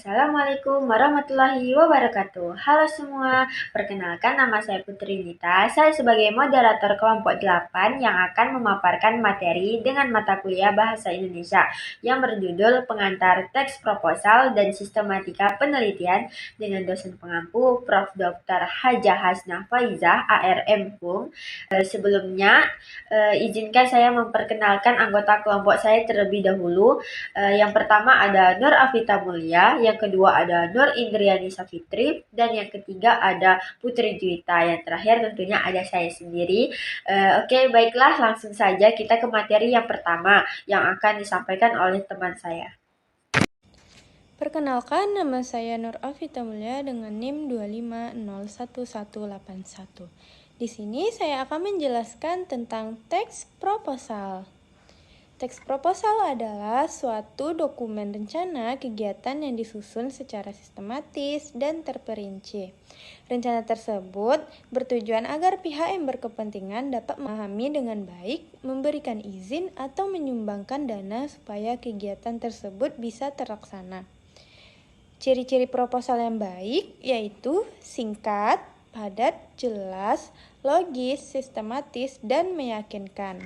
Assalamualaikum warahmatullahi wabarakatuh. Halo semua, perkenalkan nama saya Putri Nita. Saya sebagai moderator kelompok 8 yang akan memaparkan materi dengan mata kuliah Bahasa Indonesia yang berjudul Pengantar Teks Proposal dan Sistematika Penelitian dengan dosen pengampu Prof. Dr. Hajah Hasnah Faizah, ARM HUM. Sebelumnya, izinkan saya memperkenalkan anggota kelompok saya terlebih dahulu. Yang pertama ada Nur Afita Mulia, yang kedua ada Nur Indriani Safitri, dan yang ketiga ada Putri Juwita. Yang terakhir tentunya ada saya sendiri. Oke, baiklah, langsung saja kita ke materi yang pertama yang akan disampaikan oleh teman saya. Perkenalkan, nama saya Nur Afita Mulia dengan NIM 2501181. Di sini saya akan menjelaskan tentang teks proposal. Teks proposal adalah suatu dokumen rencana kegiatan yang disusun secara sistematis dan terperinci. Rencana tersebut bertujuan agar pihak yang berkepentingan dapat memahami dengan baik, memberikan izin atau menyumbangkan dana supaya kegiatan tersebut bisa terlaksana. Ciri-ciri proposal yang baik yaitu singkat, padat, jelas, logis, sistematis, dan meyakinkan.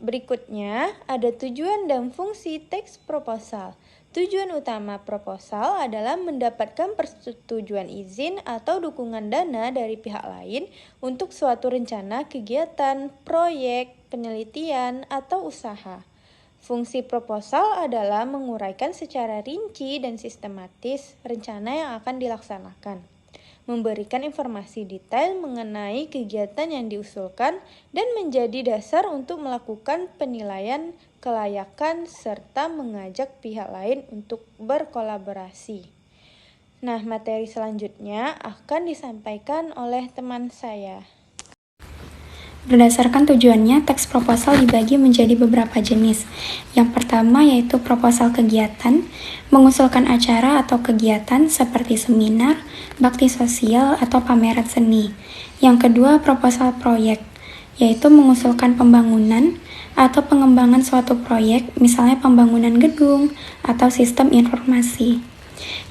Berikutnya, ada tujuan dan fungsi teks proposal. Tujuan utama proposal adalah mendapatkan persetujuan izin atau dukungan dana dari pihak lain untuk suatu rencana, kegiatan, proyek, penelitian, atau usaha. Fungsi proposal adalah menguraikan secara rinci dan sistematis rencana yang akan dilaksanakan, memberikan informasi detail mengenai kegiatan yang diusulkan, dan menjadi dasar untuk melakukan penilaian kelayakan serta mengajak pihak lain untuk berkolaborasi. Nah, materi selanjutnya akan disampaikan oleh teman saya. Berdasarkan tujuannya, teks proposal dibagi menjadi beberapa jenis. Yang pertama yaitu proposal kegiatan, mengusulkan acara atau kegiatan seperti seminar, bakti sosial, atau pameran seni. Yang kedua, proposal proyek, yaitu mengusulkan pembangunan atau pengembangan suatu proyek, misalnya pembangunan gedung atau sistem informasi.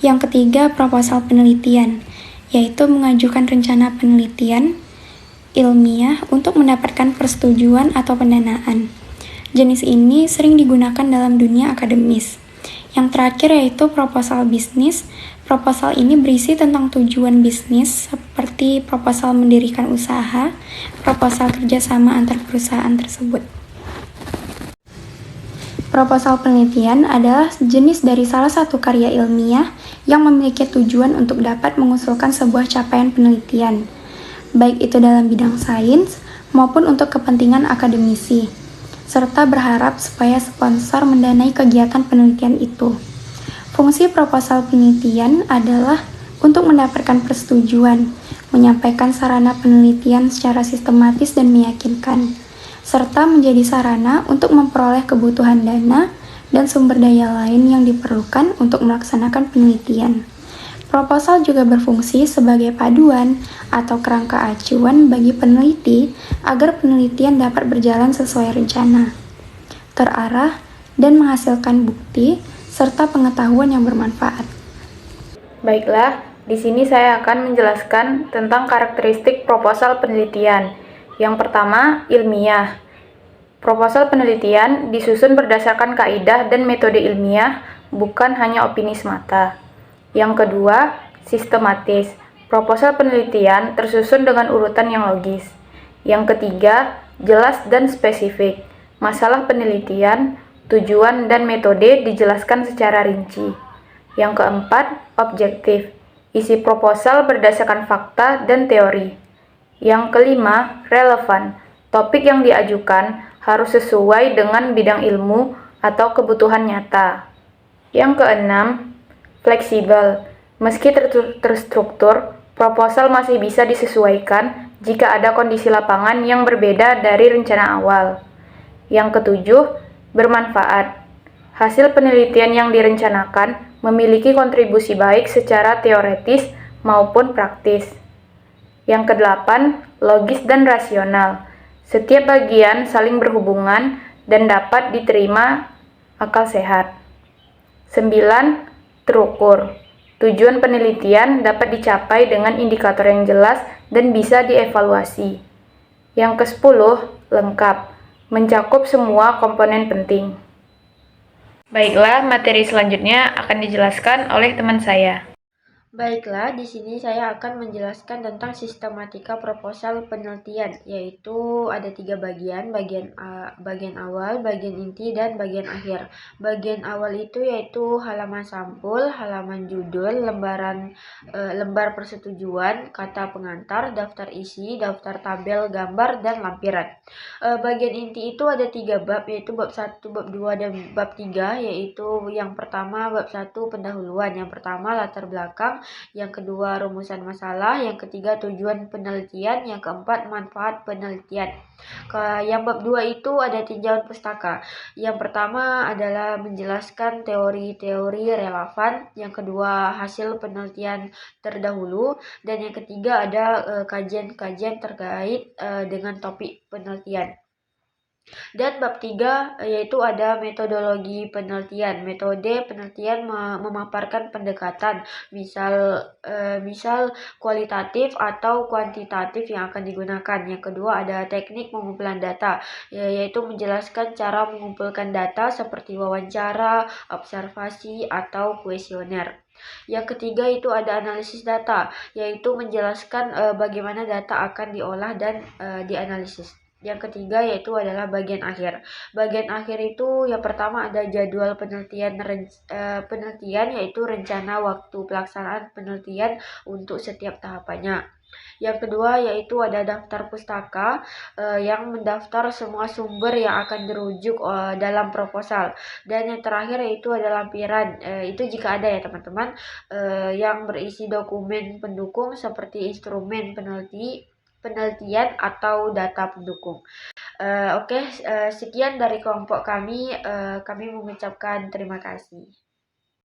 Yang ketiga, proposal penelitian, yaitu mengajukan rencana penelitian ilmiah untuk mendapatkan persetujuan atau pendanaan. Jenis ini sering digunakan dalam dunia akademis. Yang terakhir yaitu proposal bisnis. Proposal ini berisi tentang tujuan bisnis seperti proposal mendirikan usaha, proposal kerjasama antar perusahaan tersebut. Proposal penelitian adalah jenis dari salah satu karya ilmiah yang memiliki tujuan untuk dapat mengusulkan sebuah capaian penelitian, baik itu dalam bidang sains maupun untuk kepentingan akademisi, serta berharap supaya sponsor mendanai kegiatan penelitian itu. Fungsi proposal penelitian adalah untuk mendapatkan persetujuan, menyampaikan sarana penelitian secara sistematis dan meyakinkan, serta menjadi sarana untuk memperoleh kebutuhan dana dan sumber daya lain yang diperlukan untuk melaksanakan penelitian. Proposal juga berfungsi sebagai paduan atau kerangka acuan bagi peneliti agar penelitian dapat berjalan sesuai rencana, terarah, dan menghasilkan bukti serta pengetahuan yang bermanfaat. Baiklah, di sini saya akan menjelaskan tentang karakteristik proposal penelitian. Yang pertama, ilmiah. Proposal penelitian disusun berdasarkan kaidah dan metode ilmiah, bukan hanya opini semata. Yang kedua, sistematis. Proposal penelitian tersusun dengan urutan yang logis. Yang ketiga, jelas dan spesifik. Masalah penelitian, tujuan, dan metode dijelaskan secara rinci. Yang keempat, objektif. Isi proposal berdasarkan fakta dan teori. Yang kelima, relevan. Topik yang diajukan harus sesuai dengan bidang ilmu atau kebutuhan nyata. Yang keenam, fleksibel. Meski terstruktur, proposal masih bisa disesuaikan jika ada kondisi lapangan yang berbeda dari rencana awal. Yang ketujuh, bermanfaat. Hasil penelitian yang direncanakan memiliki kontribusi baik secara teoretis maupun praktis. Yang kedelapan, logis dan rasional. Setiap bagian saling berhubungan dan dapat diterima akal sehat. 9. Terukur. Tujuan penelitian dapat dicapai dengan indikator yang jelas dan bisa dievaluasi. Yang ke-10, lengkap, mencakup semua komponen penting. Baiklah, materi selanjutnya akan dijelaskan oleh teman saya. Baiklah, di sini saya akan menjelaskan tentang sistematika proposal penelitian, yaitu ada 3 bagian, bagian awal, bagian inti, dan bagian akhir. Bagian awal itu yaitu halaman sampul, halaman judul, lembar persetujuan, kata pengantar, daftar isi, daftar tabel, gambar, dan lampiran. Bagian inti itu ada 3 bab, yaitu bab 1, bab 2, dan bab 3, yaitu yang pertama bab 1 pendahuluan, yang pertama latar belakang, yang kedua rumusan masalah, yang ketiga tujuan penelitian, yang keempat manfaat penelitian. Yang bab 2 itu ada tinjauan pustaka. Yang pertama adalah menjelaskan teori-teori relevan, yang kedua hasil penelitian terdahulu, dan yang ketiga ada kajian-kajian terkait dengan topik penelitian. Dan bab 3 yaitu ada metodologi penelitian. Metode penelitian memaparkan pendekatan, misal kualitatif atau kuantitatif yang akan digunakan. Yang kedua ada teknik pengumpulan data, yaitu menjelaskan cara mengumpulkan data seperti wawancara, observasi, atau kuesioner. Yang ketiga itu ada analisis data, yaitu menjelaskan bagaimana data akan diolah dan dianalisis. Yang ketiga yaitu adalah bagian akhir. Bagian akhir itu yang pertama ada jadwal penelitian, yaitu rencana waktu pelaksanaan penelitian untuk setiap tahapannya. Yang kedua yaitu ada daftar pustaka yang mendaftar semua sumber yang akan dirujuk dalam proposal. Dan yang terakhir yaitu ada lampiran, itu jika ada ya teman-teman, yang berisi dokumen pendukung seperti instrumen penelitian atau data pendukung. Oke, sekian dari kelompok kami. Kami mengucapkan terima kasih.